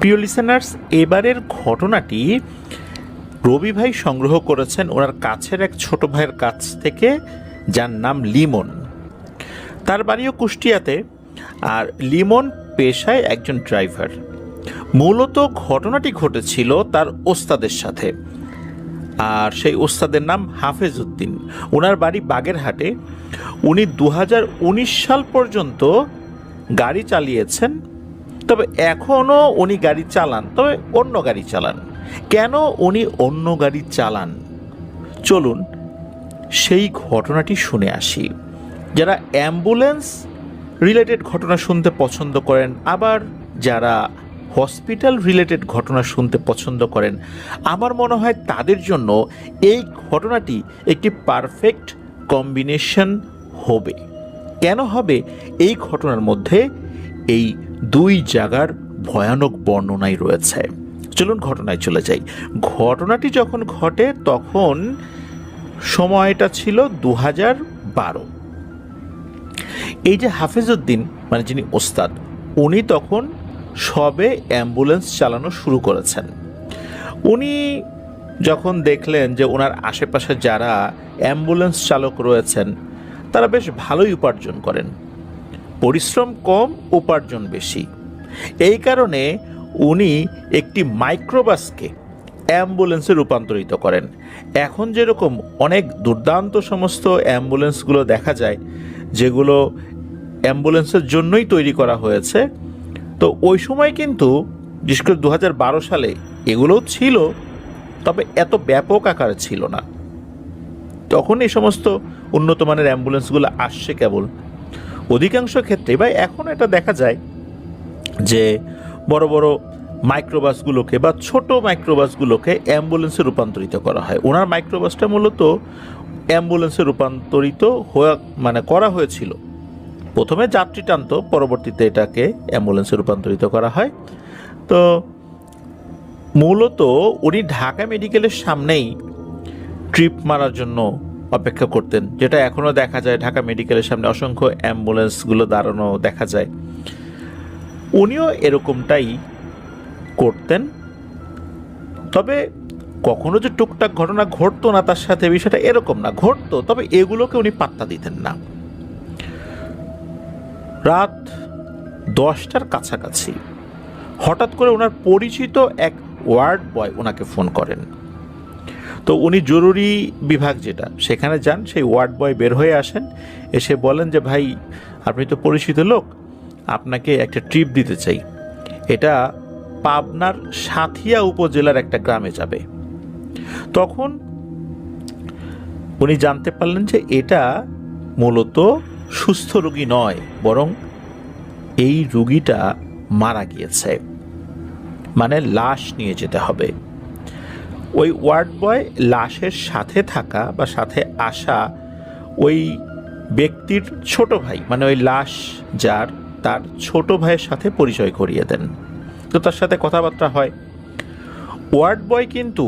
প্রিয় লিসেনার্স, এবারের ঘটনাটি রবি ভাই সংগ্রহ করেছেন ওনার কাছের এক ছোট ভাইয়ের কাছ থেকে, যার নাম লিমন। তার বাড়িও কুষ্টিয়াতে, আর লিমন পেশায় একজন ড্রাইভার। মূলত ঘটনাটি ঘটেছিল তার ওস্তাদের সাথে, আর সেই ওস্তাদের নাম হাফেজ উদ্দিন। ওনার বাড়ি বাগেরহাটে। উনি 2019 সাল পর্যন্ত গাড়ি চালিয়েছেন, তবে এখনও উনি গাড়ি চালান, তবে অন্য গাড়ি চালান। কেন উনি অন্য গাড়ি চালান, চলুন সেই ঘটনাটি শুনে আসি। যারা অ্যাম্বুলেন্স রিলেটেড ঘটনা শুনতে পছন্দ করেন, আবার যারা হসপিটাল রিলেটেড ঘটনা শুনতে পছন্দ করেন, আমার মনে হয় তাদের জন্য এই ঘটনাটি একটি পারফেক্ট কম্বিনেশন হবে। কেন হবে? এই ঘটনার মধ্যে এই দুই জায়গার ভয়ানক বর্ণনাই রয়েছে। চলুন ঘটনায় চলে যাই। ঘটনাটি যখন ঘটে তখন সময়টা ছিল 2012। এই যে হাফেজ উদ্দিন, মানে যিনি ওস্তাদ, উনি তখন সবে অ্যাম্বুলেন্স চালানো শুরু করেছেন। উনি যখন দেখলেন যে ওনার আশেপাশে যারা অ্যাম্বুলেন্স চালক রয়েছেন তারা বেশ ভালোই উপার্জন করেন, পরিশ্রম কম, উপার্জন বেশি, এই কারণে উনি একটি মাইক্রোবাসকে অ্যাম্বুলেন্সে রূপান্তরিত করেন। এখন যেরকম অনেক দুর্দান্ত সমস্ত অ্যাম্বুলেন্সগুলো দেখা যায়, যেগুলো অ্যাম্বুলেন্সের জন্যই তৈরি করা হয়েছে, তো ওই সময় কিন্তু বিশেষ করে 2012 সালে এগুলোও ছিল, তবে এত ব্যাপক আকারে ছিল না। তখন এই সমস্ত উন্নত মানের অ্যাম্বুলেন্সগুলো আসছে কেবল। অধিকাংশ ক্ষেত্রে বা এখন এটা দেখা যায় যে বড় বড় মাইক্রোবাসগুলোকে বা ছোট মাইক্রোবাসগুলোকে অ্যাম্বুলেন্সে রূপান্তরিত করা হয়। ওনার মাইক্রোবাসটা মূলত অ্যাম্বুলেন্সে রূপান্তরিত করা হয়েছিল। প্রথমে যাত্রী টানত, পরবর্তীতে এটাকে অ্যাম্বুলেন্সে রূপান্তরিত করা হয়। তো মূলত উনি ঢাকা মেডিকেলের সামনেই ট্রিপ মারার জন্য অপেক্ষা করতেন, যেটা এখনও দেখা যায়। ঢাকা মেডিকেলের সামনে অসংখ্য অ্যাম্বুলেন্সগুলো দাঁড়ানো দেখা যায়। উনিও এরকমটাই করতেন, তবে কখনো যে টুকটাক ঘটনা ঘটতো না তার সাথে, বিষয়টা এরকম না, ঘটতো, তবে এগুলোকে উনি পাত্তা দিতেন না। রাত 10টার কাছাকাছি হঠাৎ করে ওনার পরিচিত এক ওয়ার্ড বয় ওনাকে ফোন করেন। তো উনি জরুরি বিভাগ যেটা, সেখানে যান। সেই ওয়ার্ড বয় বের হয়ে আসেন, এসে বলেন যে ভাই, আপনি তো পরিচিত লোক, আপনাকে একটা ট্রিপ দিতে চাই। এটা পাবনার সাথিয়া উপজেলার একটা গ্রামে যাবে। তখন উনি জানতে পারলেন যে এটা মূলত সুস্থ রোগী নয়, বরং এই রোগীটা মারা গিয়েছে, মানে লাশ নিয়ে যেতে হবে। ওই ওয়ার্ড বয় লাশের সাথে থাকা বা সাথে আসা ওই ব্যক্তির ছোট ভাই, মানে ওই লাশ যার, তার ছোট ভাইয়ের সাথে পরিচয় করিয়ে দেন। তো তার সাথে কথাবার্তা হয়। ওয়ার্ড বয় কিন্তু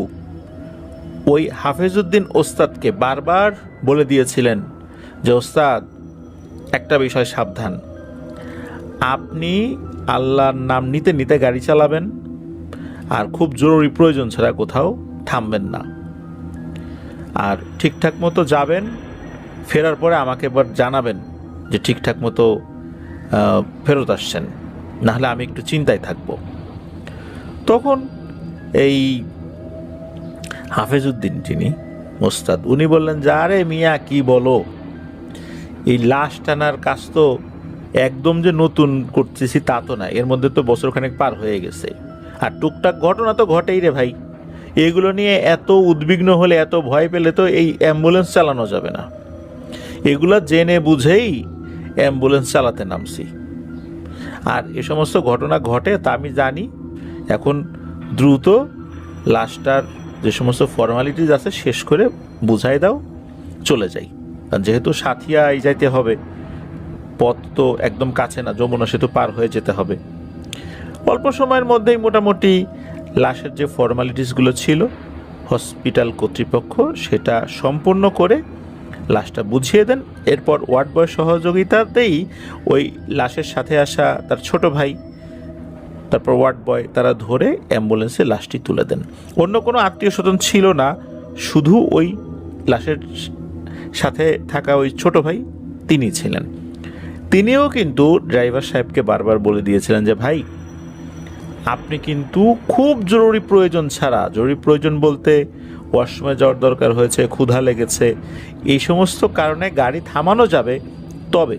ওই হাফেজ উদ্দিন ওস্তাদকে বারবার বলে দিয়েছিলেন যে ওস্তাদ, একটা বিষয় সাবধান, আপনি আল্লাহর নাম নিতে নিতে গাড়ি চালাবেন, আর খুব জরুরি প্রয়োজন ছাড়া কোথাও থামবেন না, আর ঠিকঠাক মতো যাবেন, ফেরার পরে আমাকে এবার জানাবেন যে ঠিকঠাক মতো ফেরত আসছেন, নাহলে আমি একটু চিন্তায় থাকব। তখন এই হাফেজ উদ্দিন যিনি ওস্তাদ, উনি বললেন যে আরে মিয়া, কি বলো, এই লাশ টানার কাজ তো একদম যে নতুন করতেছি তা তো না, এর মধ্যে তো বছরখানেক পার হয়ে গেছে, আর টুকটাক ঘটনা তো ঘটেই রে ভাই। এগুলো নিয়ে এত উদ্বিগ্ন হলে, এত ভয় পেলে তো এই অ্যাম্বুলেন্স চালানো যাবে না। এগুলো জেনে বুঝেই অ্যাম্বুলেন্স চালাতে নামছি, আর এ সমস্ত ঘটনা ঘটে তা আমি জানি। এখন দ্রুত লাশটার যে সমস্ত ফর্মালিটিস আছে শেষ করে বুঝাই দাও, চলে যাই। কারণ যেহেতু সাথিয়া যাইতে হবে, পথ তো একদম কাছে না, যমুনা সেতু পার হয়ে যেতে হবে। অল্প সময়ের মধ্যেই মোটামুটি লাশের যে ফর্মালিটিসগুলো ছিল হসপিটাল কর্তৃপক্ষ সেটা সম্পূর্ণ করে লাশটা বুঝিয়ে দেন। এরপর ওয়ার্ড বয়ের সহযোগিতাতেই ওই লাশের সাথে আসা তার ছোট ভাই তারপর ওয়ার্ড বয় তারা ধরে অ্যাম্বুলেন্সে লাশটি তুলে দেন। অন্য কোনো আত্মীয় স্বজন ছিল না, শুধু ওই লাশের সাথে থাকা ওই ছোট ভাই তিনি ছিলেন। তিনিও কিন্তু ড্রাইভার সাহেবকে বারবার বলে দিয়েছিলেন যে ভাই, আপনি কিন্তু খুব জরুরি প্রয়োজন ছাড়া, জরুরি প্রয়োজন বলতে ওয়াশরুমে যাওয়ার দরকার হয়েছে, ক্ষুধা লেগেছে, এই সমস্ত কারণে গাড়ি থামানো যাবে, তবে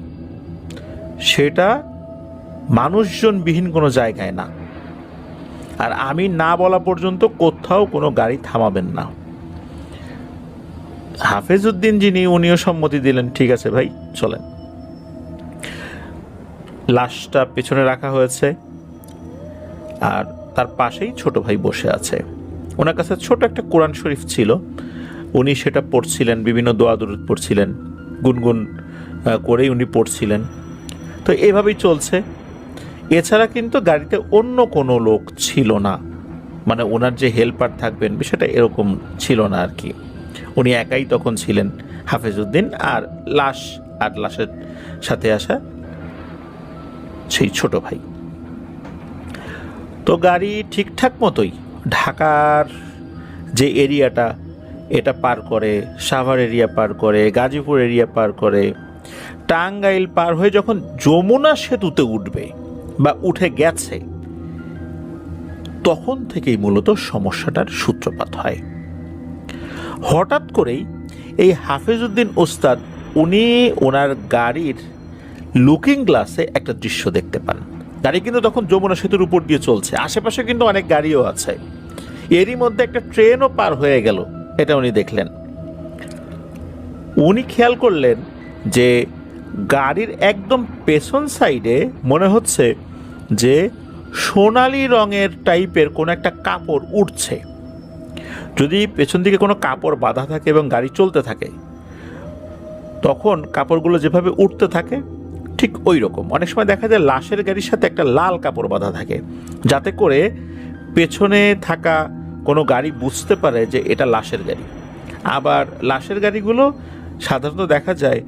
সেটা মানুষজনবিহীন কোনো জায়গায় না, আর আমি না বলা পর্যন্ত কোথাও কোনো গাড়ি থামাবেন না। হাফেজউদ্দিন যিনি, উনিও সম্মতি দিলেন, ঠিক আছে ভাই চলেন। লাশটা পেছনে রাখা হয়েছে, আর তার পাশেই ছোট ভাই বসে আছে। ওনার কাছে ছোট একটা কোরআন শরীফ ছিল, উনি সেটা পড়ছিলেন, বিভিন্ন দোয়া দুরূদ পড়ছিলেন, গুনগুন করেই উনি পড়ছিলেন। তো এভাবেই চলছে। এছাড়া কিন্তু গাড়িতে অন্য কোনো লোক ছিল না, মানে ওনার যে হেল্পার থাকবেন বিষয়টা এরকম ছিল না আর কি। উনি একাই তখন ছিলেন, হাফেজউদ্দিন আর লাশ, আর লাশের সাথে আসা সেই ছোট ভাই। তো গাড়ি ঠিকঠাক মতোই ঢাকার যে এরিয়াটা, এটা পার করে, সাভার এরিয়া পার করে, গাজীপুর এরিয়া পার করে, টাঙ্গাইল পার হয়ে যখন যমুনা সেতুতে উঠবে বা উঠে গেছে, তখন থেকেই মূলত সমস্যাটার সূত্রপাত হয়। হঠাৎ করেই এই হাফেজউদ্দিন ওস্তাদ উনি ওনার গাড়ির লুকিং গ্লাসে একটা দৃশ্য দেখতে পান। গাড়ি কিন্তু তখন যমুনা সেতুর উপর দিয়ে চলছে, আশেপাশে কিন্তু অনেক গাড়িও আছে, এরই মধ্যে একটা ট্রেনও পার হয়ে গেল, এটা উনি দেখলেন। উনি খেয়াল করলেন যে গাড়ির একদম পেছন সাইডে মনে হচ্ছে যে সোনালি রঙের টাইপের কোনো একটা কাপড় উঠছে। যদি পেছন দিকে কোনো কাপড় বাঁধা থাকে এবং গাড়ি চলতে থাকে, তখন কাপড়গুলো যেভাবে উঠতে থাকে ঠিক ওই রকম। অনেক সময় দেখা যায় লাশের গাড়ির সাথে একটা লাল কাপড় বাঁধা থাকে, যাতে করে পেছনে থাকা কোনো গাড়ি বুঝতে পারে যে এটা লাশের গাড়ি। আবার লাশের গাড়িগুলো সাধারণত দেখা যায়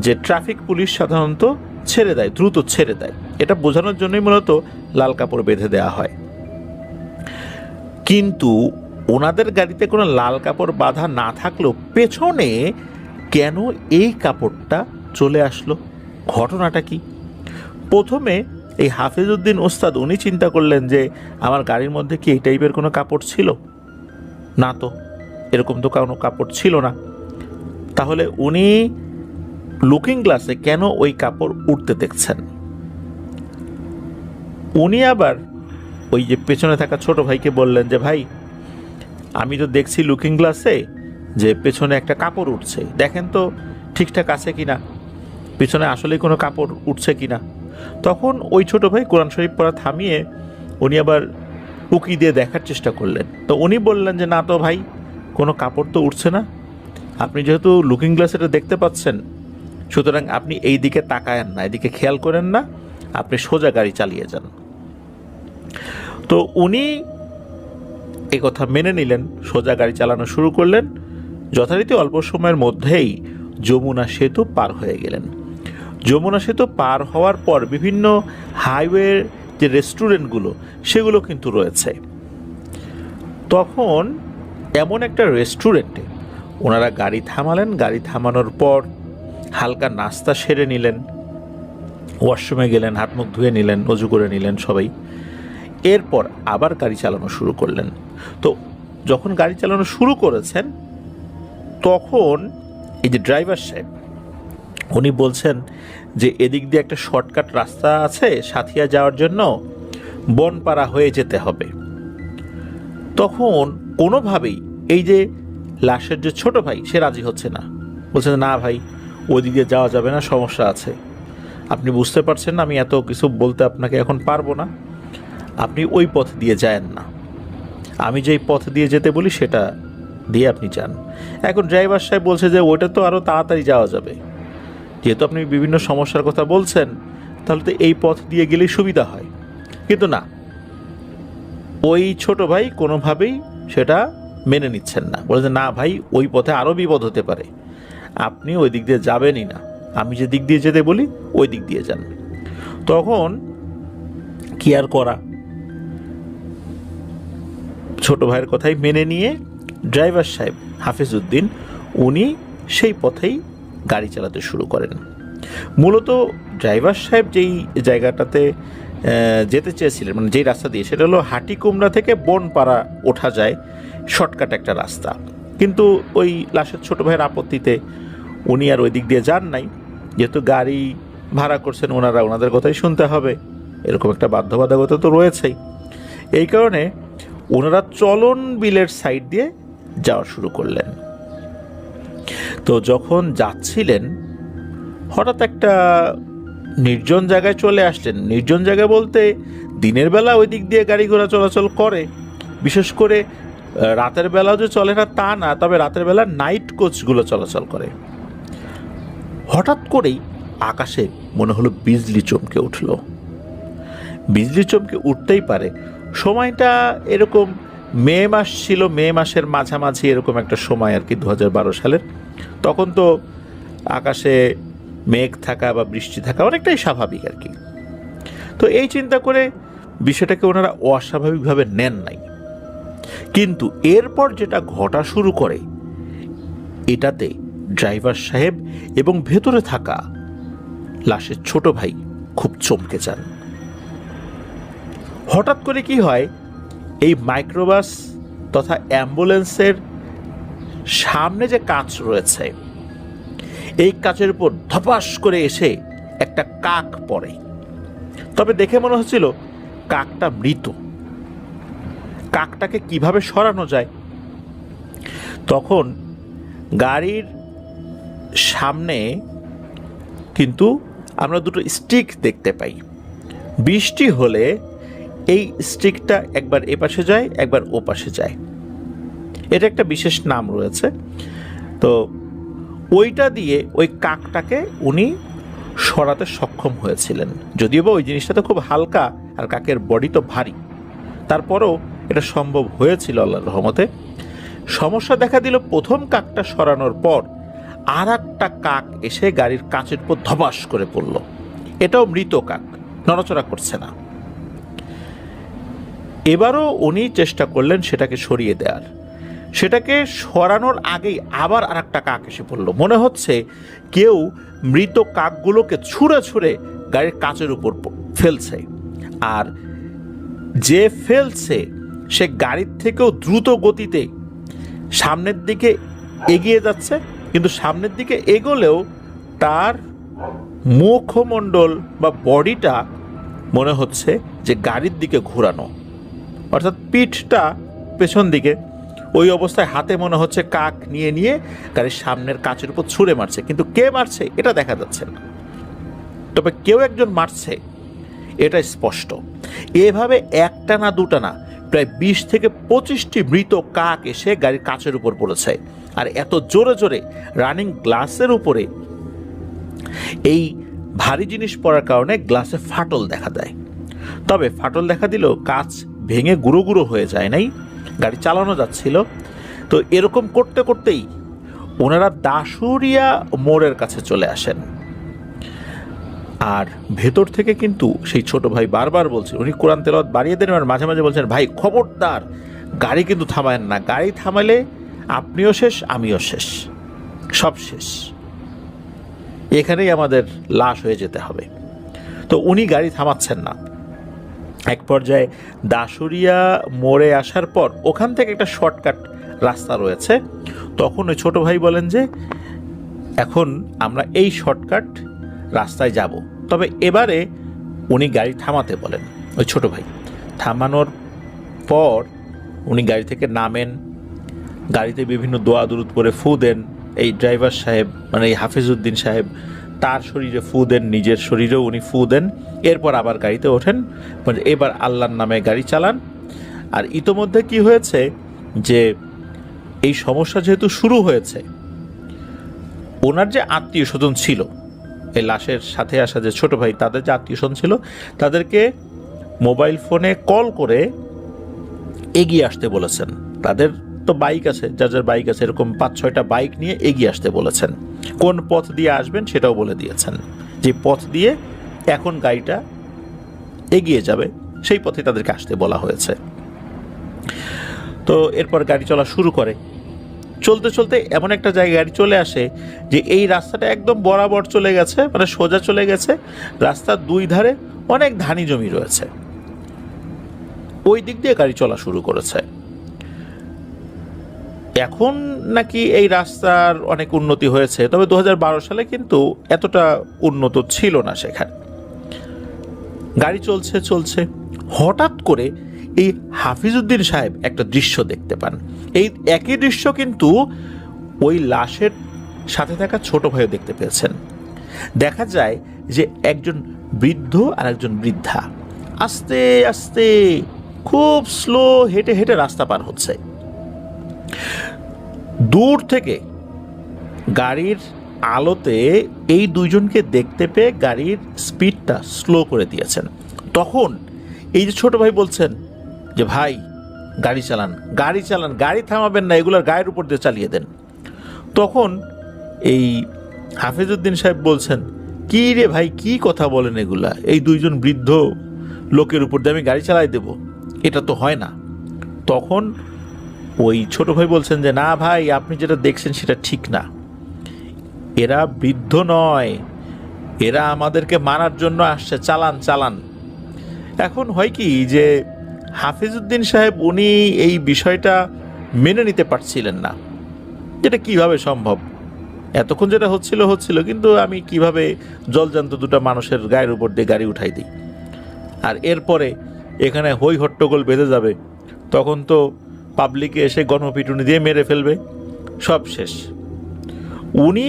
যে ট্রাফিক পুলিশ সাধারণত ছেড়ে দেয়, দ্রুত ছেড়ে দেয়, এটা বোঝানোর জন্যই মূলত লাল কাপড় বেঁধে দেওয়া হয়। কিন্তু ওনাদের গাড়িতে কোনো লাল কাপড় বাঁধা না থাকলেও পেছনে কেন এই কাপড়টা চলে আসলো, ঘটনাটা কি? প্রথমে এই হাফেজউদ্দিন ওস্তাদ উনি চিন্তা করলেন যে আমার গাড়ির মধ্যে কি এই টাইপের কোনো কাপড় ছিল না, তো এরকম তো কোনো কাপড় ছিল না। তাহলে উনি লুকিং গ্লাসে কেন ওই কাপড় উঠতে দেখছেন? উনি আবার ওই যে পেছনে থাকা ছোট ভাইকে বললেন যে ভাই, আমি তো দেখছি লুকিং গ্লাসে যে পেছনে একটা কাপড় উঠছে, দেখেন তো ঠিকঠাক আছে কিনা, পেছনে আসলেই কোনো কাপড় উঠছে কিনা। তখন ওই ছোট ভাই কোরআন শরীফ পড়া থামিয়ে উনি আবার উকি দিয়ে দেখার চেষ্টা করলেন। তো উনি বললেন যে না তো ভাই, কোনো কাপড় তো উঠছে না, আপনি যেহেতু লুকিং গ্লাস এটা দেখতে পাচ্ছেন, সুতরাং আপনি এই দিকে তাকায়েন না, এদিকে খেয়াল করেন না, আপনি সোজা গাড়ি চালিয়ে যান। তো উনি এই কথা মেনে নিলেন, সোজা গাড়ি চালানো শুরু করলেন। যথারীতি অল্প সময়ের মধ্যেই যমুনা সেতু পার হয়ে গেলেন। যমুনা সেতু পার হওয়ার পর বিভিন্ন হাইওয়ের যে রেস্টুরেন্টগুলো সেগুলো কিন্তু রয়েছে। তখন এমন একটা রেস্টুরেন্টে ওনারা গাড়ি থামালেন। গাড়ি থামানোর পর হালকা নাস্তা সেরে নিলেন, ওয়াশরুমে গেলেন, হাত মুখ ধুয়ে নিলেন, অজু করে নিলেন সবাই। এরপর আবার গাড়ি চালানো শুরু করলেন। তো যখন গাড়ি চালানো শুরু করেছেন, তখন এই যে ড্রাইভার সাহেব উনি বলছেন যে এদিক দিয়ে একটা শর্টকাট রাস্তা আছে সাথিয়া যাওয়ার জন্য, বনপাড়া হয়ে যেতে হবে। তখন কোনোভাবেই এই যে লাশের যে ছোট ভাই সে রাজি হচ্ছে না, বলছে না ভাই, ওই দিক দিয়ে যাওয়া যাবে না, সমস্যা আছে, আপনি বুঝতে পারছেন না, আমি এত কিছু বলতে আপনাকে এখন পারবো না, আপনি ওই পথ দিয়ে যায়েন না, আমি যেই পথ দিয়ে যেতে বলি সেটা দিয়ে আপনি যান। এখন ড্রাইভার সাহেব বলছে যে ওইটা তো আরও তাড়াতাড়ি যাওয়া যাবে, যেহেতু আপনি বিভিন্ন সমস্যার কথা বলছেন, তাহলে তো এই পথ দিয়ে গেলেই সুবিধা হয়। কিন্তু না, ওই ছোট ভাই কোনোভাবেই সেটা মেনে নিচ্ছেন না, বলছেন না ভাই, ওই পথে আরও বিপদ হতে পারে, আপনি ওই দিক দিয়ে যাবেনই না, আমি যে দিক দিয়ে যেতে বলি ওই দিক দিয়ে যান। তখন কি আর করা, ছোট ভাইয়ের কথাই মেনে নিয়ে ড্রাইভার সাহেব হাফিজ উদ্দিন উনি সেই পথেই গাড়ি চালাতে শুরু করেন। মূলত ড্রাইভার সাহেব যেই জায়গাটাতে যেতে চেয়েছিলেন, মানে যেই রাস্তা দিয়ে, সেটা হলো হাটিকুমড়া থেকে বনপাড়া ওঠা যায় শর্টকাট একটা রাস্তা। কিন্তু ওই লাশের ছোট ভাইয়ের আপত্তিতে উনি আর ওই দিক দিয়ে যান নাই। যেহেতু গাড়ি ভাড়া করছেন ওনাদের কথাই শুনতে হবে, এরকম একটা বাধ্যবাধকতা তো রয়েছেই। এই কারণে ওনারা চলন বিলের সাইড দিয়ে যাওয়া শুরু করলেন। তো যখন যাচ্ছিলেন হঠাৎ একটা নির্জন জায়গায় চলে আসলেন। নির্জন জায়গা বলতে দিনের বেলা ওই দিক দিয়ে গাড়ি ঘোড়া চলাচল করে, বিশেষ করে রাতের বেলাও যে চলে না তা না, তবে রাতের বেলা নাইট কোচগুলো চলাচল করে। হঠাৎ করেই আকাশে মনে হলো বিজলি চমকে উঠল। বিজলি চমকে উঠতেই পারে, সময়টা এরকম মে মাস ছিল, মে মাসের মাঝামাঝি এরকম একটা সময় আর কি, 2012 সালের। তখন তো আকাশে মেঘ থাকা বা বৃষ্টি থাকা অনেকটাই স্বাভাবিক আর কি। তো এই চিন্তা করে বিষয়টাকে ওনারা অস্বাভাবিকভাবে নেন নাই। কিন্তু এরপর যেটা ঘটা শুরু করে, এটাতে ড্রাইভার সাহেব এবং ভেতরে থাকা লাশের ছোট ভাই খুব চমকে যান। হঠাৎ করে কি হয়, এই মাইক্রোবাস তথা অ্যাম্বুলেন্সের সামনে যে কাঁচ রয়েছে, এই কাঁচের উপর ধপাস করে এসে একটা কাক পড়ে। তবে দেখে মনে হচ্ছিল কাকটা মৃত। কাকটাকে কিভাবে সরানো যায়? তখন গাড়ির সামনে কিন্তু আমরা দুটো স্টিক দেখতে পাই। বৃষ্টি হলে এই স্টিকটা একবার এপাশে যায়, একবার ওপাশে যায়। এটা একটা বিশেষ নাম রয়েছে। তো ওইটা দিয়ে ওই কাকটাকে উনি সরাতে সক্ষম হয়েছিলেন। যদিও বা ওই জিনিসটা তো খুব হালকা, আর কাকের বডি তো ভারী, তারপরেও এটা সম্ভব হয়েছিল আল্লাহর রহমতে। সমস্যা দেখা দিল প্রথম কাকটা সরানোর পর আর একটা কাক এসে গাড়ির কাঁচের উপর ধবাস করে পড়ল। এটাও মৃত কাক, নড়াচড়া করছে না। এবারও উনি চেষ্টা করলেন সেটাকে সরিয়ে দেওয়ার। সেটাকে সরানোর আগেই আবার আর একটা কাক এসে পড়ল। মনে হচ্ছে কেউ মৃত কাকগুলোকে ছুঁড়ে ছুঁড়ে গাড়ির কাঁচের উপর ফেলছে, আর যে ফেলছে সে গাড়ির থেকেও দ্রুত গতিতে সামনের দিকে এগিয়ে যাচ্ছে। কিন্তু সামনের দিকে এগোলেও তার মুখমণ্ডল বা বডিটা মনে হচ্ছে যে গাড়ির দিকে ঘোরানো, অর্থাৎ পিঠটা পেছন দিকে। ওই অবস্থায় হাতে মনে হচ্ছে কাক নিয়ে নিয়ে গাড়ির সামনের কাঁচের উপর ছুঁড়ে মারছে, কিন্তু কে মারছে এটা দেখা যাচ্ছে না। তবে কেউ একজন মারছে এটা স্পষ্ট। এভাবে একটা না দুটা না, প্রায় 20 থেকে 25টি মৃত কাক এসে গাড়ির কাঁচের উপর পড়েছে। আর এত জোরে জোরে রানিং গ্লাসের উপরে এই ভারী জিনিস পড়ার কারণে গ্লাসে ফাটল দেখা দেয়। তবে ফাটল দেখা দিলেও কাঁচ ভেঙে গুঁড়ো গুঁড়ো হয়ে যায় নাই, গাড়ি চালানো যাচ্ছিল। তো এরকম করতে করতেই ওনারা দাসুরিয়া মোড়ের কাছে চলে আসেন। আর ভেতর থেকে কিন্তু সেই ছোট ভাই বারবার বলছে, উনি কোরআন তেলাওয়াত বাড়িয়ে দেন আর মাঝে মাঝে বলছেন, ভাই খবরদার গাড়ি কিন্তু থামায়েন না, গাড়ি থামালে আপনিও শেষ, আমিও শেষ, সব শেষ, এখানেই আমাদের লাশ হয়ে যেতে হবে। তো উনি গাড়ি থামাচ্ছেন না। এক পর্যায়ে দাসুরিয়া মোড়ে আসার পর ওখান থেকে একটা শর্টকাট রাস্তা রয়েছে। তখন ওই ছোট ভাই বলেন যে এখন আমরা এই শর্টকাট রাস্তায় যাব। তবে এবারে উনি গাড়ি থামাতে বলেন ওই ছোট ভাই। থামানোর পর উনি গাড়ি থেকে নামেন, গাড়িতে বিভিন্ন দোয়া দুরুদ করে ফু দেন। এই ড্রাইভার সাহেব মানে এই হাফিজ উদ্দিন সাহেব তার শরীরে ফু দেন, নিজের শরীরেও উনি ফু দেন। এরপর আবার গাড়িতে ওঠেন, মানে এবার আল্লাহর নামে গাড়ি চালান। আর ইতোমধ্যে কি হয়েছে যে এই সমস্যা যেহেতু শুরু হয়েছে, ওনার যে আত্মীয় স্বজন ছিল, এই লাশের সাথে আসা যে ছোট ভাই, তাদের যে আত্মীয় স্বজন ছিল তাদেরকে মোবাইল ফোনে কল করে এগিয়ে আসতে বলেছেন। তাদের তো বাইক আছে, যার যার বাইক আছে, এরকম 5-6টা বাইক নিয়ে এগিয়ে আসতে বলেছেন। কোন পথ দিয়ে আসবেন সেটাও বলে দিয়েছেন, যে পথ দিয়ে এখন গাড়িটা এগিয়ে যাবে সেই পথে তাদেরকে আসতে বলা হয়েছে। তো এরপর গাড়ি চলা শুরু করে। চলতে চলতে এমন একটা জায়গায় গাড়ি চলে আসে যে এই রাস্তাটা একদম বরাবর চলে গেছে, মানে সোজা চলে গেছে। রাস্তার দুই ধারে অনেক ধানি জমি রয়েছে, ওই দিক দিয়ে গাড়ি চলা শুরু করেছে। এখন নাকি এই রাস্তার অনেক উন্নতি হয়েছে, তবে 2012 সালে কিন্তু এতটা উন্নত ছিল না সেখানে। গাড়ি চলছে চলছে, হঠাৎ করে এই হাফিজউদ্দিন সাহেব একটা দৃশ্য দেখতে পান। এই একই দৃশ্য কিন্তু ওই লাশের সাথে থাকা ছোট ভাইও দেখতে পেয়েছেন। দেখা যায় যে একজন বৃদ্ধ আর একজন বৃদ্ধা আস্তে আস্তে খুব স্লো হেঁটে হেঁটে রাস্তা পার হচ্ছে। দূর থেকে গাড়ির আলোতে এই দুইজনকে দেখতে পেয়ে গাড়ির স্পিডটা স্লো করে দিয়েছেন। তখন এই যে ছোট ভাই বলছেন যে ভাই গাড়ি চালান, গাড়ি চালান, গাড়ি থামাবেন না, এগুলোর গায়ের উপর দিয়ে চালিয়ে দেন। তখন এই হাফিজউদ্দিন সাহেব বলছেন, কি রে ভাই, কি কথা বলেন এগুলা, এই দুইজন বৃদ্ধ লোকের উপর দিয়ে আমি গাড়ি চালাই দেব, এটা তো হয় না। তখন ওই ছোট ভাই বলছেন যে না ভাই, আপনি যেটা দেখছেন সেটা ঠিক না, এরা বৃদ্ধ নয়, এরা আমাদেরকে মারার জন্য আসছে, চালান চালান। এখন হয় কি যে হাফিজউদ্দিন সাহেব উনি এই বিষয়টা মেনে নিতে পারছিলেন না, যেটা কিভাবে সম্ভব, এতক্ষণ যেটা হচ্ছিল হচ্ছিল, কিন্তু আমি কিভাবে জলজান্ত দুটো মানুষের গায়ের উপর দিয়ে গাড়ি উঠাই দিই, আর এরপরে এখানে হই হট্টগোল বেঁধে যাবে, তখন তো পাবলিকে এসে গণপিটুনি দিয়ে মেরে ফেলবে, সব শেষ। উনি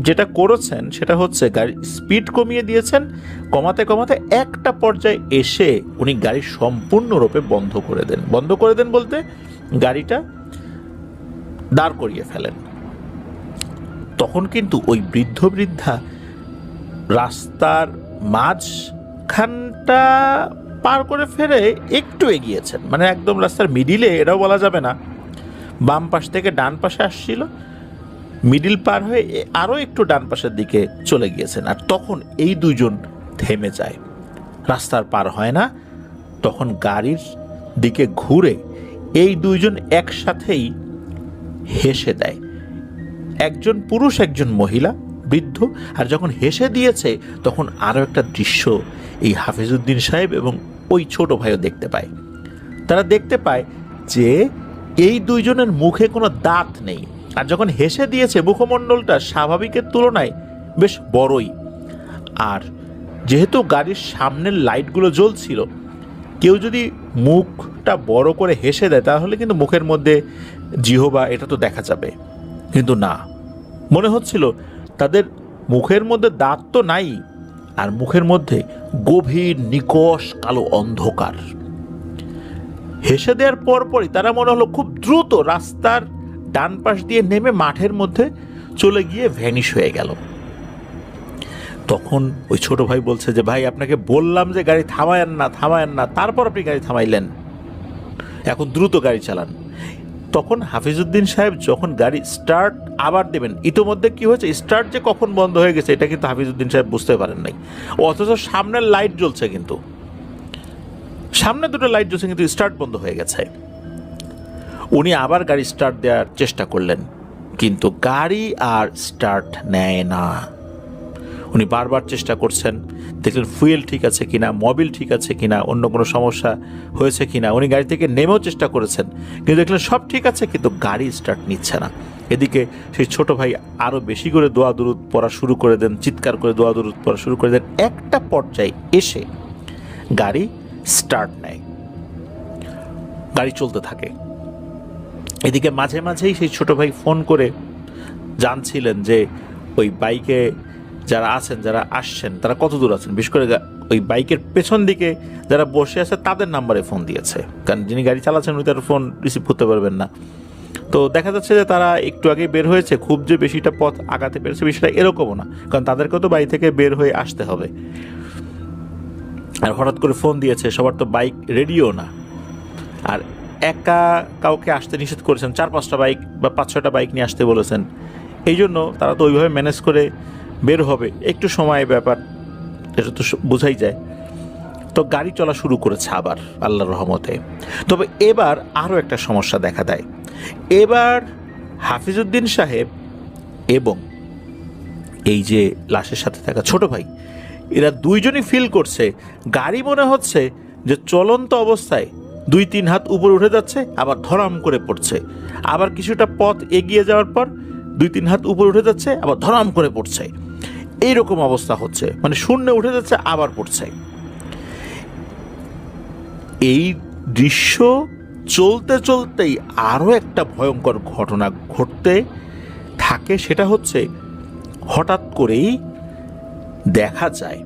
যেটা করেছেন সেটা হচ্ছে গাড়ি স্পিড কমিয়ে দিয়েছেন, কমাতে কমাতে একটা পর্যায়ে এসে উনি গাড়ি সম্পূর্ণরূপে বন্ধ করে দেন। বন্ধ করে দেন বলতে গাড়িটা দাঁড় করিয়ে ফেলেন। তখন কিন্তু ওই বৃদ্ধ বৃদ্ধা রাস্তার মাঝখানটা পার করে ফেরে একটু এগিয়েছেন, মানে একদম রাস্তার মিডিলে এটাও বলা যাবে না, বাম পাশ থেকে ডান পাশে আসছিল, মিডিল পার হয়ে আরও একটু ডান পাশের দিকে চলে গিয়েছেন। আর তখন এই দুইজন থেমে যায়, রাস্তার পার হয় না। তখন গাড়ির দিকে ঘুরে এই দুইজন একসাথেই হেসে দেয়, একজন পুরুষ একজন মহিলা বৃদ্ধ। আর যখন হেসে দিয়েছে তখন আরও একটা দৃশ্য এই হাফিজউদ্দিন সাহেব এবং ওই ছোট ভাইও দেখতে পায়। তারা দেখতে পায় যে এই দুইজনের মুখে কোনো দাঁত নেই, আর যখন হেসে দিয়েছে মুখমণ্ডলটা স্বাভাবিকের তুলনায় বেশ বড়ই। আর যেহেতু গাড়ির সামনের লাইটগুলো জ্বলছিল, কেউ যদি মুখটা বড় করে হেসে দেয় তাহলে কিন্তু মুখের মধ্যে জিহবা এটা তো দেখা যাবে, কিন্তু না, মনে হচ্ছিল তাদের মুখের মধ্যে দাঁত তো নাই, আর মুখের মধ্যে গভীর নিকষ কালো অন্ধকার। হেসে দেওয়ার পরপরই তারা মনে হলো খুব দ্রুত রাস্তার ডান পাশ দিয়ে নেমে মাঠের মধ্যে চলে গিয়ে ভ্যানিশ হয়ে গেল। তখন ওই ছোট ভাই বলছে যে ভাই, আপনাকে বললাম যে গাড়ি থামায়েন না, থামায়েন না, তারপর আপনি গাড়ি থামাইলেন, এখন দ্রুত গাড়ি চালান। তখন হাফিজউদ্দিন সাহেব যখন গাড়ি স্টার্ট আবার দেবেন, ইতোমধ্যে কি হয়েছে, স্টার্ট যে কখন বন্ধ হয়ে গেছে এটা কিন্তু হাফিজউদ্দিন সাহেব বুঝতে পারেন নাই, অথচ সামনের লাইট জ্বলছে, কিন্তু সামনে দুটো লাইট জ্বলছে কিন্তু স্টার্ট বন্ধ হয়ে গেছে। উনি আবার গাড়ি স্টার্ট দেওয়ার চেষ্টা করলেন, কিন্তু গাড়ি আর স্টার্ট নেয় না। উনি বারবার চেষ্টা করছেন, দেখলেন ফুয়েল ঠিক আছে কিনা, মোবিল ঠিক আছে কিনা, অন্য কোনো সমস্যা হয়েছে কিনা। উনি গাড়ি থেকে নেমেও চেষ্টা করেছেন, কিন্তু দেখলেন সব ঠিক আছে, কিন্তু গাড়ি স্টার্ট নিচ্ছে না। এদিকে সেই ছোট ভাই আরও বেশি করে দোয়া দুরুদ পড়া শুরু করে দেন, চিৎকার করে দোয়া দুরুদ পড়া শুরু করে দেন। একটা পর্যায়ে এসে গাড়ি স্টার্ট নেয়, গাড়ি চলতে থাকে। এদিকে মাঝে মাঝেই সেই ছোট ভাই ফোন করে জানছিলেন যে ওই বাইকে যারা আছেন, যারা আসছেন, তারা কত দূর আছেন। বিশেষ করে ওই বাইকের পেছন দিকে যারা বসে আছে তাদের নাম্বারে ফোন দিয়েছে, কারণ যিনি গাড়ি চালাচ্ছেন উনি তার ফোন রিসিভ করতে পারবেন না। তো দেখা যাচ্ছে যে তারা একটু আগে বের হয়েছে, খুব যে বেশিটা পথ আগাতে পেরেছে বিষয়টা এরকমও না, কারণ তাদেরকেও তো বাড়ি থেকে বের হয়ে আসতে হবে। আর হঠাৎ করে ফোন দিয়েছে, সবার তো বাইক রেডিও না, আর একা কাউকে আসতে নিষেধ করেছেন, 4-5টা বাইক বা 5-6টা বাইক নিয়ে আসতে বলেছেন। এই জন্য তারা তো ওইভাবে ম্যানেজ করে বের হবে, একটু সময় ব্যাপার, এটা তো বোঝাই যায়। তো গাড়ি চলা শুরু করেছে আবার আল্লাহর রহমতে। তবে এবার আরও একটা সমস্যা দেখা দেয়। এবার হাফিজউদ্দিন সাহেব এবং এই যে লাশের সাথে থাকা ছোট ভাই, এরা দুইজনই ফিল করছে গাড়ি মনে হচ্ছে যে চলন্ত অবস্থায় 2-3 হাত উপরে উঠে যাচ্ছে, আবার ধরাম করে পড়ছে, আবার কিছুটা পথ এগিয়ে যাওয়ার পর 2-3 হাত উপরে উঠে যাচ্ছে, আবার ধরাম করে পড়ছে। এইরকম অবস্থা হচ্ছে, মানে শূন্যে উঠে যাচ্ছে আবার পড়ছে। এই দৃশ্য চলতে চলতেই আরও একটা ভয়ঙ্কর ঘটনা ঘটতে থাকে। সেটা হচ্ছে হঠাৎ করেই দেখা যায়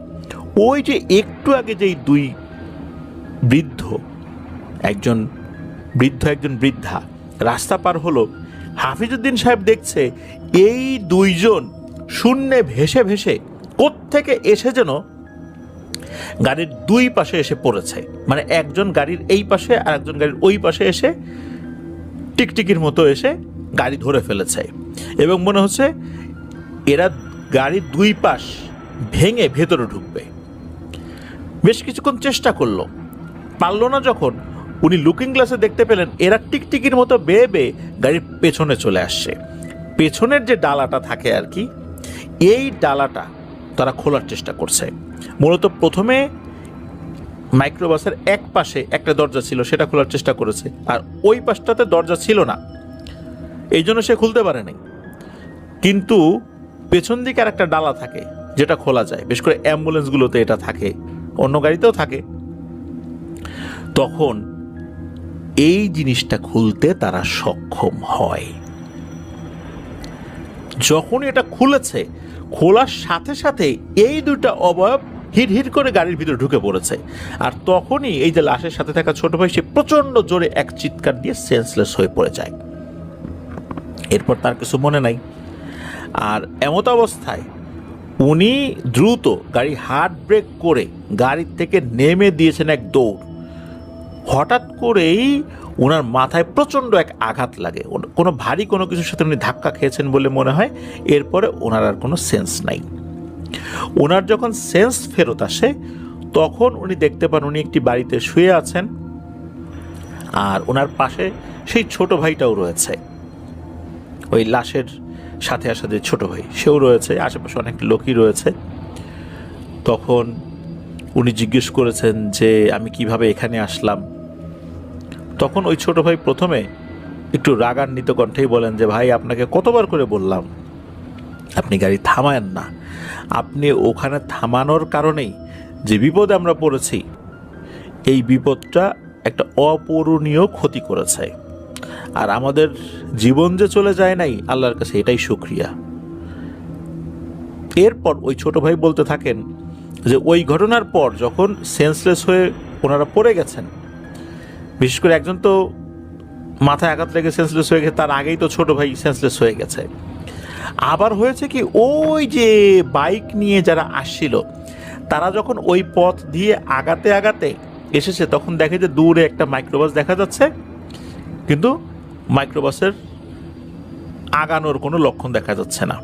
ওই যে একটু আগে যেই দুই বৃদ্ধ, একজন বৃদ্ধা রাস্তা পার হলো, হাফিজউদ্দিন সাহেব দেখছে এই দুইজন শূন্যে ভেসে ভেসে কোত্থেকে এসে যেন গাড়ির দুই পাশে এসে পড়েছে। মানে একজন গাড়ির এই পাশে আর একজন গাড়ির ওই পাশে এসে টিকটিকির মতো এসে গাড়ি ধরে ফেলেছে, এবং মনে হচ্ছে এরা গাড়ির দুই পাশ ভেঙে ভেতরে ঢুকবে। বেশ কিছুক্ষণ চেষ্টা করলো, পারলো না। যখন উনি লুকিং গ্লাসে দেখতে পেলেন এরা টিকটিকির মতো বেয়ে বেয়ে গাড়ির পেছনে চলে আসছে। পেছনের যে ডালাটা থাকে আর কি, এই ডালাটা তারা খোলার চেষ্টা করছে। মূলত প্রথমে মাইক্রোবাসের এক পাশে একটা দরজা ছিল, সেটা খোলার চেষ্টা করেছে, আর ওই পাশটাতে দরজা ছিল না, এই জন্য সে খুলতে পারে নাই। কিন্তু পেছন দিকে আর একটা ডালা থাকে যেটা খোলা যায়, বিশেষ করে অ্যাম্বুলেন্সগুলোতে এটা থাকে, অন্য গাড়িতেও থাকে। তখন এই জিনিসটা খুলতে তারা সক্ষম হয়। যখন এটা খুলেছে, খোলার সাথে সাথে এই দুইটা অবয়ব হিট হিট করে গাড়ির ভিতরে ঢুকে পড়েছে। আর তখনই এই যে লাশের সাথে থাকা ছোট ভাই, সে প্রচন্ড জোরে এক চিৎকার দিয়ে সেন্সলেস হয়ে পড়ে যায়। এরপর তার কিছু মনে নাই। আর এমত অবস্থায় উনি দ্রুত গাড়ি হার্ড ব্রেক করে গাড়ির থেকে নেমে দিয়েছেন এক দৌড়। হঠাৎ করেই ওনার মাথায় প্রচণ্ড এক আঘাত লাগে, কোনো ভারী কোনো কিছুর সাথে উনি ধাক্কা খেয়েছেন বলে মনে হয়। এরপরে ওনার আর কোনো সেন্স নাই। ওনার যখন সেন্স ফেরত আসে, তখন উনি দেখতে পান উনি একটি বাড়িতে শুয়ে আছেন, আর ওনার পাশে সেই ছোট ভাইটাও রয়েছে, ওই লাশের সাথে আসা যে ছোট ভাই সেও রয়েছে, আশেপাশে অনেক লোকই রয়েছে। তখন উনি জিজ্ঞেস করেছেন যে আমি কিভাবে এখানে আসলাম। তখন ওই ছোট ভাই প্রথমে একটু রাগান্বিত কণ্ঠেই বলেন যে ভাই, আপনাকে কতবার করে বললাম আপনি গাড়ি থামায়েন না, আপনি ওখানে থামানোর কারণেই যে বিপদে আমরা পড়েছি, এই বিপদটা একটা অপূরণীয় ক্ষতি করেছে, আর আমাদের জীবন যে চলে যায় নাই আল্লাহর কাছে এটাই শুকরিয়া। এরপর ওই ছোট ভাই বলতে থাকেন যে ওই ঘটনার পর যখন সেন্সলেস হয়ে ওনারা পড়ে গেছেন, বিশেষ করে একজন তো মাথায় আঘাত লেগে সেন্সলেস হয়ে গেছে, তার আগেই তো ছোট ভাই সেন্সলেস হয়ে গেছে। আবার হয়েছে কি, ওই যে বাইক নিয়ে যারা আসছিল তারা যখন ওই পথ দিয়ে আগাতে আগাতে এসেছে, তখন দেখে যে দূরে একটা মাইক্রোবাস দেখা যাচ্ছে, কিন্তু মাইক্রোবাসের আগানোর কোনো লক্ষণ দেখা যাচ্ছে না।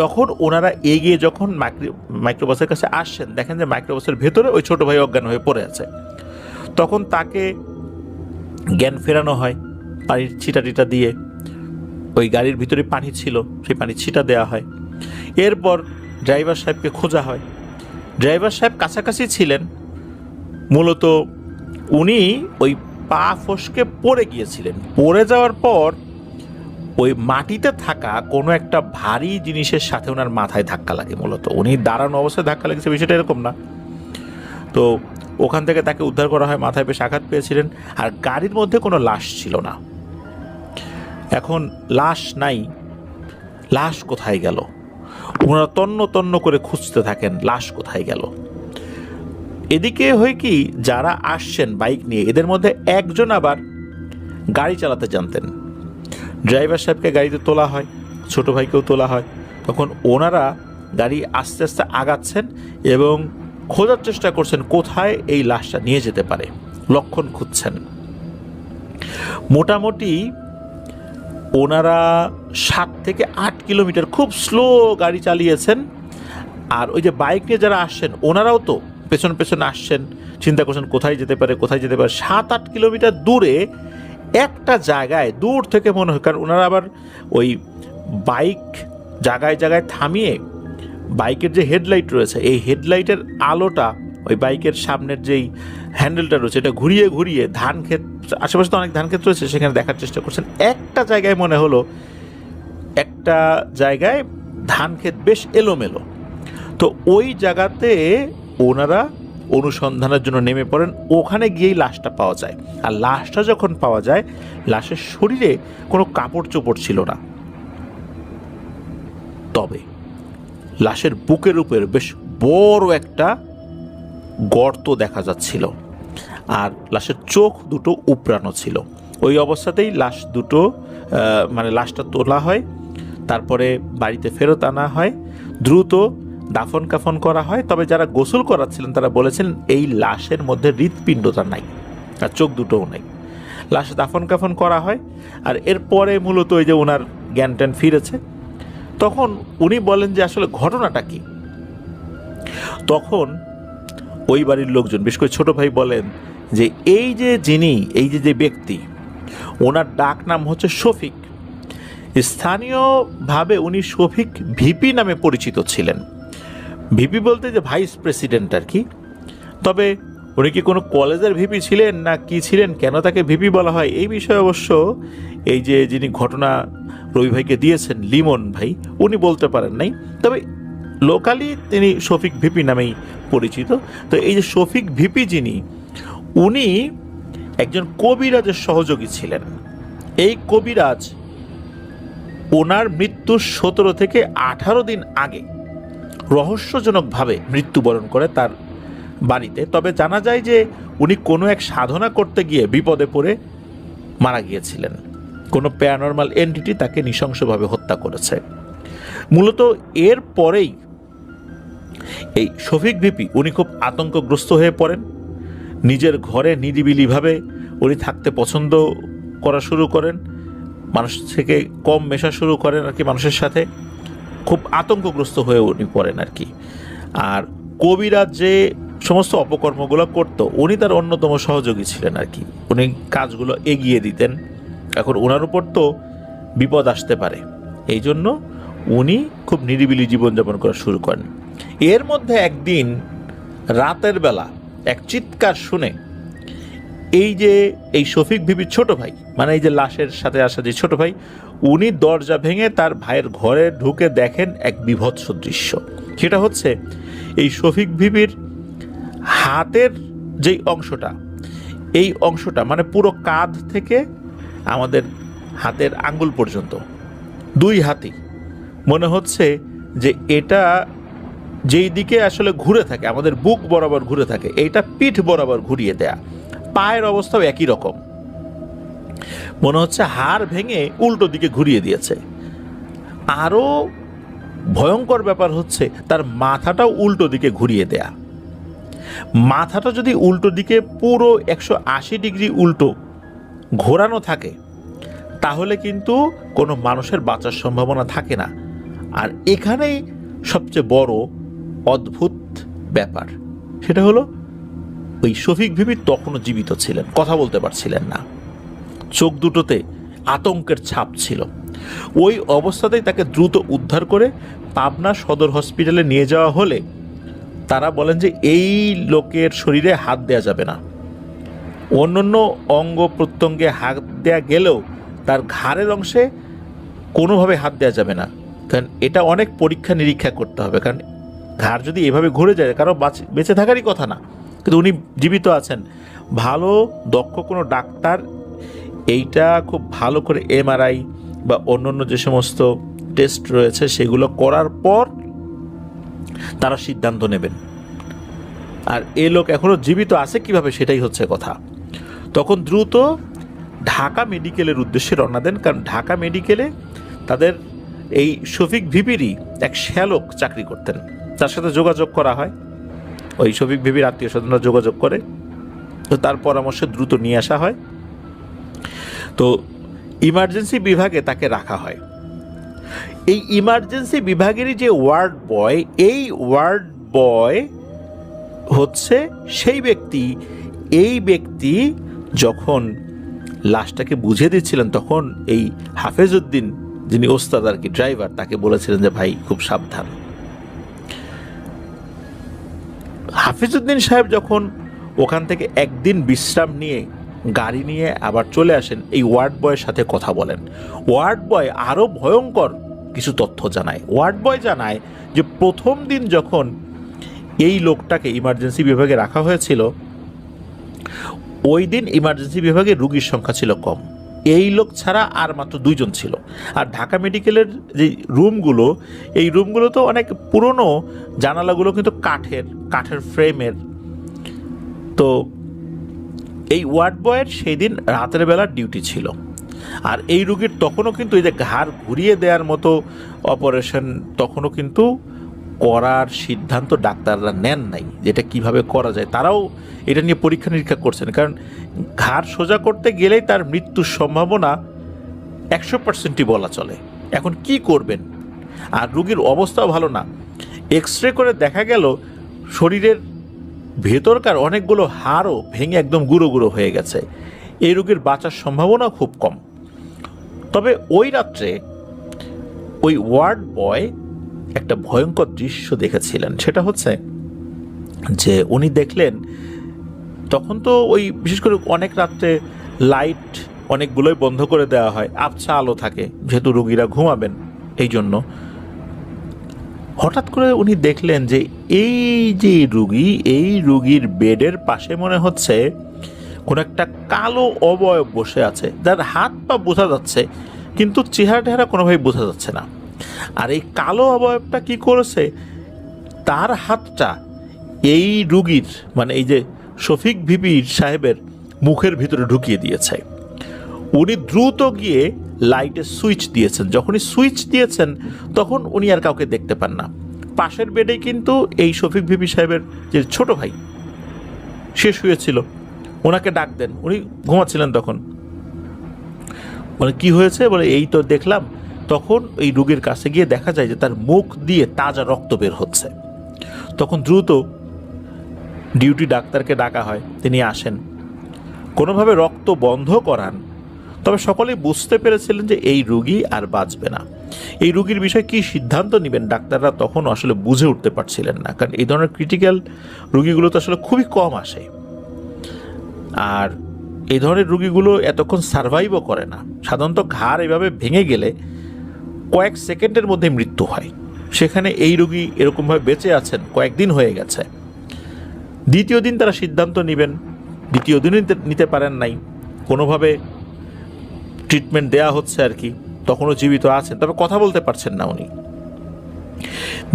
তখন ওনারা এগিয়ে যখন মাইক্রোবাসের কাছে আসছেন, দেখেন যে মাইক্রোবাসের ভেতরে ওই ছোট ভাই অজ্ঞান হয়ে পড়ে আছে। তখন তাকে জ্ঞান ফেরানো হয় পানির ছিটা টিটা দিয়ে। ওই গাড়ির ভিতরে পানি ছিল, সেই পানির ছিটা দেওয়া হয়। এরপর ড্রাইভার সাহেবকে খোঁজা হয়। ড্রাইভার সাহেব কাছাকাছি ছিলেন, মূলত উনি ওই পা ফসকে পড়ে গিয়েছিলেন। পড়ে যাওয়ার পর ওই মাটিতে থাকা কোনো একটা ভারী জিনিসের সাথে ওনার মাথায় ধাক্কা লাগে। মূলত উনি দাঁড়ানো অবস্থায় ধাক্কা লেগেছে, বিষয়টা এরকম না। তো ওখান থেকে তাকে উদ্ধার করা হয়, মাথায় বেশ আঘাত পেয়েছিলেন। আর গাড়ির মধ্যে কোনো লাশ ছিল না। এখন লাশ নাই, লাশ কোথায় গেল? ওনারা তন্ন তন্ন করে খুঁজতে থাকেন লাশ কোথায় গেল। এদিকে হয় কি, যারা আসছেন বাইক নিয়ে, এদের মধ্যে একজন আবার গাড়ি চালাতে জানতেন। ড্রাইভার সাহেবকে গাড়িতে তোলা হয়, ছোট ভাইকেও তোলা হয়। তখন ওনারা গাড়ি আস্তে আস্তে আগাচ্ছেন এবং খোঁজার চেষ্টা করছেন কোথায় এই লাশটা নিয়ে যেতে পারে, লক্ষণ খুঁজছেন। মোটামুটি ওনারা 7 থেকে 8 কিলোমিটার খুব স্লো গাড়ি চালিয়েছেন। আর ওই যে বাইক নিয়ে যারা আসছেন ওনারাও তো পেছন পেছন আসছেন, চিন্তা করছেন কোথায় যেতে পারে 7-8 কিলোমিটার দূরে একটা জায়গায় দূর থেকে মনে হয়, কারণ ওনারা আবার ওই বাইক জায়গায় জায়গায় থামিয়ে বাইকের যে হেডলাইট রয়েছে এই হেডলাইটের আলোটা ওই বাইকের সামনের যেই হ্যান্ডেলটা রয়েছে এটা ঘুরিয়ে ঘুরিয়ে ধান ক্ষেত, আশেপাশে তো অনেক ধান ক্ষেত রয়েছে, সেখানে দেখার চেষ্টা করছেন। একটা জায়গায় মনে হলো একটা জায়গায় ধান ক্ষেত বেশ এলোমেলো, তো ওই জায়গাতে ওনারা অনুসন্ধানের জন্য নেমে পড়েন। ওখানে গিয়েই লাশটা পাওয়া যায়। আর লাশটা যখন পাওয়া যায়, লাশের শরীরে কোনো কাপড় চোপড় ছিল না, তবে লাশের বুকের উপর বেশ বড় একটা গর্ত দেখা যাচ্ছিল, আর লাশের চোখ দুটো উপড়ানো ছিল। ওই অবস্থাতেই লাশটা তোলা হয়, তারপরে বাড়িতে ফেরত আনা হয়, দ্রুত দাফন কাফন করা হয়। তবে যারা গোসল করাচ্ছিলেন তারা বলেছেন এই লাশের মধ্যে হৃৎপিণ্ডটা নাই আর চোখ দুটোও নাই। লাশ দাফন কাফন করা হয়, আর এরপরে মূলত ওই যে ওনার জ্ঞান ট্যান ফিরেছে। তখন উনি বলেন যে আসলে ঘটনাটা কি। তখন ওই বাড়ির লোকজন, বিশেষ করে ছোট ভাই, বলেন যে এই যে ব্যক্তি, ওনার ডাক নাম হচ্ছে শফিক। স্থানীয়ভাবে উনি শফিক ভিপি নামে পরিচিত ছিলেন। ভিপি বলতে যে ভাইস প্রেসিডেন্ট আর কি। তবে উনি কি কোনো কলেজের ভিপি ছিলেন না কি ছিলেন, কেন তাকে ভিপি বলা হয়, এই বিষয়ে অবশ্য এই যে যিনি ঘটনা রবি ভাইকে দিয়েছেন, লিমন ভাই, উনি বলতে পারেন নাই। তবে লোকালি তিনি শফিক ভিপি নামেই পরিচিত। তো এই যে শফিক ভিপি যিনি, উনি একজন কবিরাজের সহযোগী ছিলেন। এই কবিরাজ ওনার মৃত্যুর 17 থেকে 18 দিন আগে রহস্যজনকভাবে মৃত্যুবরণ করে তার বাড়িতে। তবে জানা যায় যে উনি কোনো এক সাধনা করতে গিয়ে বিপদে পড়ে মারা গিয়েছিলেন। কোনো প্যারানরমাল এন্টিটি তাকে নৃশংসভাবে হত্যা করেছে। মূলত এর পরেই এই শফিক ভিপি উনি খুব আতঙ্কগ্রস্ত হয়ে পড়েন। নিজের ঘরে নিরিবিলিভাবে উনি থাকতে পছন্দ করা শুরু করেন, মানুষ থেকে কম মেশা শুরু করেন আর কি, মানুষের সাথে খুব আতঙ্কগ্রস্ত হয়ে উনি পড়েন আর কি। আর কবিরাজ যে সমস্ত অপকর্মগুলো করতো, উনি তার অন্যতম সহযোগী ছিলেন আর কি। উনি কাজগুলো এগিয়ে দিতেন। এখন ওনার উপর তো বিপদ আসতে পারে, এই জন্য উনি খুব নিরিবিলি জীবনযাপন করা শুরু করেন। এর মধ্যে একদিন রাতের বেলা এক চিৎকার শুনে এই শফিক ভিপির ছোট ভাই, মানে এই যে লাশের সাথে আসা যে ছোট ভাই, উনি দরজা ভেঙে তার ভাইয়ের ঘরে ঢুকে দেখেন এক বিভৎস দৃশ্য। সেটা হচ্ছে এই শফিক ভিপির হাতের যেই অংশটা, এই অংশটা মানে পুরো কাঁধ থেকে আমাদের হাতের আঙ্গুল পর্যন্ত, দুই হাতই মনে হচ্ছে যে এটা যেই দিকে আসলে ঘুরে থাকে, আমাদের বুক বরাবর ঘুরে থাকে, এইটা পিঠ বরাবর ঘুরিয়ে দেয়া। পায়ের অবস্থাও একই রকম, মনে হচ্ছে হাড় ভেঙে উল্টো দিকে ঘুরিয়ে দিয়েছে। আরো ভয়ঙ্কর ব্যাপার হচ্ছে তার মাথাটাও উল্টো দিকে ঘুরিয়ে দেয়া। মাথাটা যদি উল্টো দিকে পুরো 180 ডিগ্রি উল্টো ঘোরানো থাকে, তাহলে কিন্তু কোনো মানুষের বাঁচার সম্ভাবনা থাকে না। আর এখানেই সবচেয়ে বড় অদ্ভুত ব্যাপার, সেটা হলো ওই শফিক ভিপি তখনও জীবিত ছিলেন, কথা বলতে পারছিলেন না, চোখ দুটোতে আতঙ্কের ছাপ ছিল। ওই অবস্থাতেই তাকে দ্রুত উদ্ধার করে পাবনা সদর হসপিটালে নিয়ে যাওয়া হলে তারা বলেন যে এই লোকের শরীরে হাত দেওয়া যাবে না। অন্যান্য অঙ্গ প্রত্যঙ্গে হাত দেওয়া গেলেও তার ঘাড়ের অংশে কোনোভাবে হাত দেওয়া যাবে না, কারণ এটা অনেক পরীক্ষা নিরীক্ষা করতে হবে। কারণ ঘাড় যদি এভাবে ঘুরে যায়, কারো বেঁচে থাকারই কথা না, কিন্তু উনি জীবিত আছেন। ভালো দক্ষ কোনো ডাক্তার এইটা খুব ভালো করে এমআরআই বা অন্যান্য যে সমস্ত টেস্ট রয়েছে সেগুলো করার পর তারা সিদ্ধান্ত নেবেন। আর এ লোক এখনো জীবিত আছে কিভাবে, সেটাই হচ্ছে কথা। তখন দ্রুত ঢাকা মেডিকেলের উদ্দেশ্যে রওনা দেন, কারণ ঢাকা মেডিকেলে তাদের এই শফিক ভিপিরই এক শ্যালক চাকরি করতেন, তার সাথে যোগাযোগ করা হয়। ওই শফিক ভিপির আত্মীয় স্বজনরা যোগাযোগ করে, তো তার পরামর্শে দ্রুত নিয়ে আসা হয়। তো ইমার্জেন্সি বিভাগে তাকে রাখা হয়। এই ইমার্জেন্সি বিভাগেরই যে ওয়ার্ড বয়, এই ওয়ার্ড বয় হচ্ছে সেই ব্যক্তি, এই ব্যক্তি যখন লাশটাকে বুঝিয়ে দিচ্ছিলেন তখন এই হাফেজউদ্দিন, যিনি ওস্তাদ আর কি, ড্রাইভার, তাকে বলেছিলেন যে ভাই খুব সাবধান। হাফিজউদ্দিন সাহেব যখন ওখান থেকে একদিন বিশ্রাম নিয়ে গাড়ি নিয়ে আবার চলে আসেন, এই ওয়ার্ড বয়ের সাথে কথা বলেন। ওয়ার্ড বয় আরও ভয়ঙ্কর কিছু তথ্য জানায়। ওয়ার্ড বয় জানায় যে প্রথম দিন যখন এই লোকটাকে ইমার্জেন্সি বিভাগে রাখা হয়েছিল, ওই দিন ইমার্জেন্সি বিভাগে রুগীর সংখ্যা ছিল কম, এই লোক ছাড়া আর মাত্র 2 জন ছিল। আর ঢাকা মেডিকেলের যে রুমগুলো, এই রুমগুলো তো অনেক পুরনো, জানালাগুলো কিন্তু কাঠের ফ্রেমের। তো এই ওয়ার্ড বয়ের সেই দিন রাতের বেলা ডিউটি ছিল। আর এই রুগীর তখনও কিন্তু এই যে ঘাড় ঘুরিয়ে দেওয়ার মতো অপারেশন তখনও কিন্তু করার সিদ্ধান্ত ডাক্তাররা নেন নাই, যেটা কিভাবে করা যায়। তারাও এটা নিয়ে পরীক্ষা নিরীক্ষা করছেন, কারণ ঘাড় সোজা করতে গেলেই তার মৃত্যুর সম্ভাবনা 100%ই বলা চলে। এখন কি করবেন? আর রুগীর অবস্থাও ভালো না। এক্স রে করে দেখা গেল শরীরের ভেতরকার অনেকগুলো হাড়ও ভেঙে একদম গুঁড়ো গুঁড়ো হয়ে গেছে। এই রোগীর বাঁচার সম্ভাবনা খুব কম। তবে ওই রাত্রে ওই ওয়ার্ড বয় একটা ভয়ঙ্কর দৃশ্য দেখেছিলেন। সেটা হচ্ছে যে উনি দেখলেন, তখন তো ওই বিশেষ করে অনেক রাত্রে লাইট অনেকগুলোই বন্ধ করে দেওয়া হয়, আবছা আলো থাকে যেহেতু রুগীরা ঘুমাবেন এই জন্য। হঠাৎ করে উনি দেখলেন যে এই যে রুগী, এই রুগীর বেডের পাশে মনে হচ্ছে কোন একটা কালো অবয়ব বসে আছে, যার হাত পা বোঝা যাচ্ছে কিন্তু চেহারা টেহারা কোনোভাবে বোঝা যাচ্ছে না। আর এই কালো অবয়বটা কি করেছে, তার হাতটা এই রুগীর মানে এই যে শফিক ভিপি সাহেবের মুখের ভিতরে ঢুকিয়ে দিয়েছে। উনি দ্রুত গিয়ে লাইটে সুইচ দিয়েছেন। যখনই সুইচ দিয়েছেন তখন উনি আর কাউকে দেখতে পান না। পাশের বেডে কিন্তু এই শফিক ভিপি সাহেবের যে ছোট ভাই, সে শুয়েছিল। ওনাকে ডাক দেন, উনি ঘুমাচ্ছিলেন তখন। মানে কি হয়েছে বলে, এই তো দেখলাম। তখন এই রোগীর কাছে গিয়ে দেখা যায় যে তার মুখ দিয়ে তাজা রক্ত বের হচ্ছে। তখন দ্রুত ডিউটি ডাক্তারকে ডাকা হয়, তিনি আসেন, কোনোভাবে রক্ত বন্ধ করান। তবে সকলেই বুঝতে পেরেছিলেন যে এই রোগী আর বাঁচবে না। এই রোগীর বিষয়ে কি সিদ্ধান্ত নেবেন ডাক্তাররা তখন আসলে বুঝে উঠতে পারছিলেন না, কারণ এই ধরনের ক্রিটিক্যাল রোগীগুলো তো আসলে খুবই কম আসে। আর এই ধরনের রোগীগুলো এতক্ষণ সার্ভাইভও করে না। সাধারণত ঘাড় এভাবে ভেঙে গেলে কয়েক সেকেন্ডের মধ্যে মৃত্যু হয়, সেখানে এই রোগী এরকমভাবে বেঁচে আছেন, কয়েকদিন হয়ে গেছে। দ্বিতীয় দিন তারা সিদ্ধান্ত নেবেন, দ্বিতীয় দিনই নিতে পারেন নাই, কোনোভাবে ট্রিটমেন্ট দেয়া হচ্ছে আর কি, তখনও জীবিত আছেন, তবে কথা বলতে পারছেন না উনি।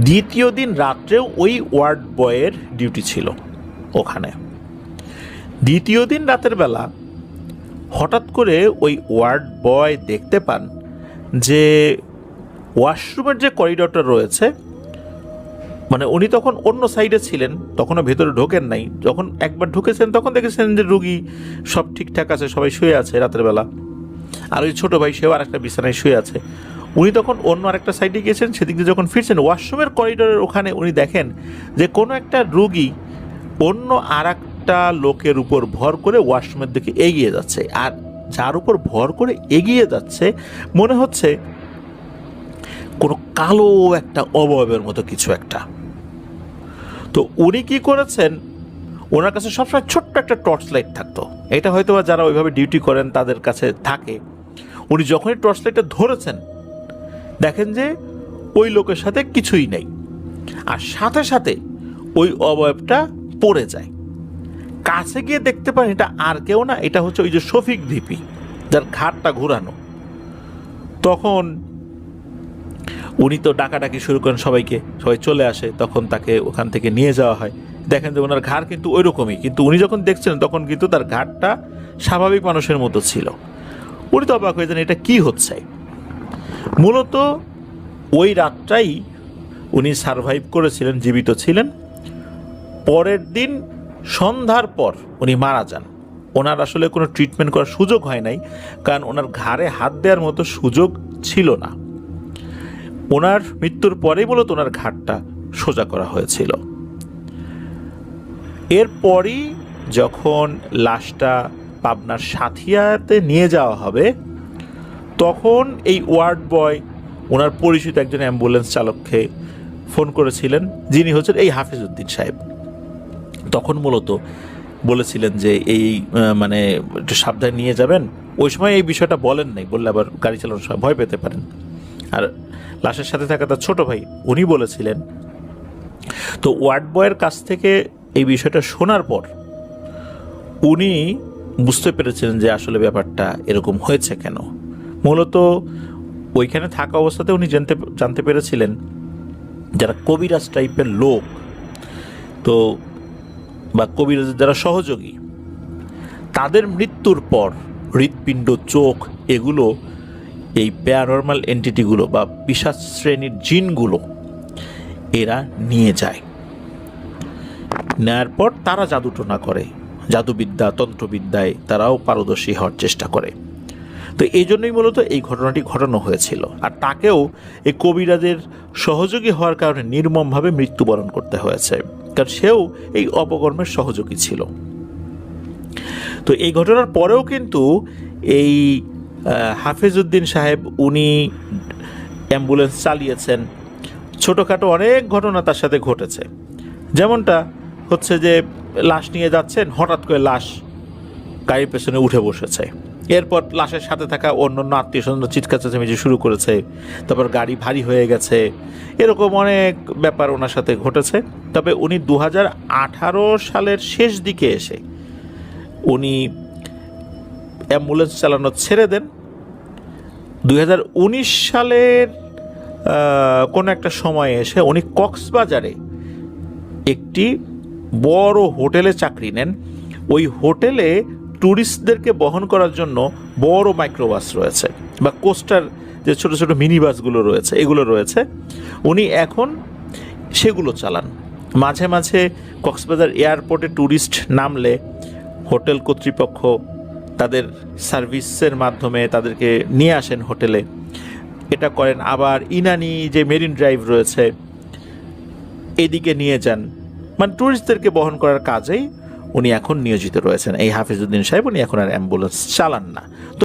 দ্বিতীয় দিন রাত্রেও ওই ওয়ার্ড বয়ের ডিউটি ছিল ওখানে। দ্বিতীয় দিন রাতের বেলা হঠাৎ করে ওই ওয়ার্ড বয় দেখতে পান যে ওয়াশরুমের যে করিডরটা রয়েছে, মানে উনি তখন অন্য সাইডে ছিলেন, তখনও ভেতরে ঢোকেন নাই। যখন একবার ঢুকেছেন তখন দেখেছেন যে রুগী সব ঠিকঠাক আছে, সবাই শুয়ে আছে রাতের বেলা। আর ওই ছোটো ভাই সেও আরেকটা বিছানায় শুয়ে আছে। উনি তখন অন্য আরেকটা সাইডে গিয়েছেন, সেদিক দিয়ে যখন ফিরছেন ওয়াশরুমের করিডরের ওখানে উনি দেখেন যে কোনো একটা রুগী অন্য আর একটা লোকের উপর ভর করে ওয়াশরুমের দিকে এগিয়ে যাচ্ছে। আর যার উপর ভর করে এগিয়ে যাচ্ছে মনে হচ্ছে কোনো কালো একটা অবয়বের মতো কিছু একটা। তো উনি কি করেছেন, ওনার কাছে সবসময় ছোট্ট একটা টর্চ লাইট থাকতো, এটা হয়তো যারা ওইভাবে ডিউটি করেন তাদের কাছে থাকে। উনি যখনই টর্চ লাইটটা ধরেছেন দেখেন যে ওই লোকের সাথে কিছুই নেই, আর সাথে সাথে ওই অবয়বটা পড়ে যায়। কাছে গিয়ে দেখতে পান এটা আর কেউ না, এটা হচ্ছে ওই যে শফিক ভিপি, যার ঘাড়টা ঘুরানো। তখন উনি তো ডাকাডাকি শুরু করেন সবাইকে, সবাই চলে আসে, তখন তাকে ওখান থেকে নিয়ে যাওয়া হয়। দেখেন যে ওনার ঘাড় কিন্তু ওই রকমই, কিন্তু উনি যখন দেখছিলেন তখন কিন্তু তার ঘাড়টা স্বাভাবিক মানুষের মতো ছিল। উনি তো অবাক হয়ে যান এটা কি হচ্ছে। মূলত ওই রাতটাই উনি সারভাইভ করেছিলেন, জীবিত ছিলেন। পরের দিন সন্ধ্যার পর উনি মারা যান। ওনার আসলে কোনো ট্রিটমেন্ট করার সুযোগ হয় নাই, কারণ ওনার ঘাড়ে হাত দেওয়ার মতো সুযোগ ছিল না। ওনার মৃত্যুর পরেই মূলত ওনার ঘাড়টা সোজা করা হয়েছিল। এরপরই যখন লাশটা পাবনার সাথিয়াতে নিয়ে যাওয়া হবে, তখন এই ওয়ার্ড বয় ওনার পরিচিত একজন অ্যাম্বুলেন্স চালককে ফোন করেছিলেন, যিনি হচ্ছেন এই হাফিজউদ্দিন সাহেব। তখন মূলত বলেছিলেন যে এই মানে একটু সাবধানে নিয়ে যাবেন। ওই সময় এই বিষয়টা বলেন নাই, বললে আবার গাড়ি চালানোর সময় ভয় পেতে পারেন। আর লাশের সাথে থাকা তার ছোট ভাই, উনি বলেছিলেন। তো ওয়ার্ড বয়ের কাছ থেকে এই বিষয়টা শোনার পর উনি বুঝতে পেরেছিলেন যে আসলে ব্যাপারটা এরকম হয়েছে কেন। মূলত ওইখানে থাকা অবস্থাতে উনি জানতে পেরেছিলেন যারা কবিরাজ টাইপের লোক, তো বা কবিরাজের যারা সহযোগী, তাদের মৃত্যুর পর হৃৎপিণ্ড, চোখ, এগুলো এই প্যারানরমাল এন্টিটিগুলো বা পিশাচ শ্রেণীর জিনগুলো এরা নিয়ে যায়। নেয়ার পর তারা জাদুটোনা করে, জাদুবিদ্যা, তন্ত্রবিদ্যায় তারাও পারদর্শী হওয়ার চেষ্টা করে। তো এই জন্যই মূলত এই ঘটনাটি ঘটানো হয়েছিল। আর তাকেও এই কবিরাজের সহযোগী হওয়ার কারণে নির্মমভাবে মৃত্যুবরণ করতে হয়েছে, কারণ সেও এই অপকর্মের সহযোগী ছিল। তো এই ঘটনার পরেও কিন্তু এই হাফিজউদ্দিন সাহেব উনি অ্যাম্বুলেন্স চালিয়েছেন। ছোটোখাটো অনেক ঘটনা তার সাথে ঘটেছে। যেমনটা হচ্ছে যে লাশ নিয়ে যাচ্ছেন, হঠাৎ করে লাশ গাড়ির পেছনে উঠে বসেছে। এরপর লাশের সাথে থাকা অন্যান্য আত্মীয় স্বজন চিৎকার চেঁচামেচি শুরু করেছে। তারপর গাড়ি ভারী হয়ে গেছে। এরকম অনেক ব্যাপার ওনার সাথে ঘটেছে। তবে উনি 2018 সালের শেষ দিকে এসে উনি অ্যাম্বুলেন্স চালানো ছেড়ে দেন। 2019 সালের কোনো একটা সময়ে এসে উনি কক্সবাজারে একটি বড় হোটেলে চাকরি নেন। ওই হোটেলে ট্যুরিস্টদেরকে বহন করার জন্য বড় মাইক্রোবাস রয়েছে, বা কোস্টার যে ছোট ছোট মিনি বাসগুলো রয়েছে, এগুলো রয়েছে। উনি এখন সেগুলো চালান। মাঝে মাঝে কক্সবাজার এয়ারপোর্টে ট্যুরিস্ট নামলে হোটেল কর্তৃপক্ষ তাদের সার্ভিসের মাধ্যমে তাদেরকে নিয়ে আসেন হোটেলে, এটা করেন। আবার ইনানি যে মেরিন ড্রাইভ রয়েছে, এদিকে নিয়ে যান। মানে ট্যুরিস্টদেরকে বহন করার কাজেই উনি এখন নিয়োজিত রয়েছেন। এই হাফিজউদ্দিন সাহেব উনি এখন আর অ্যাম্বুলেন্স চালান না।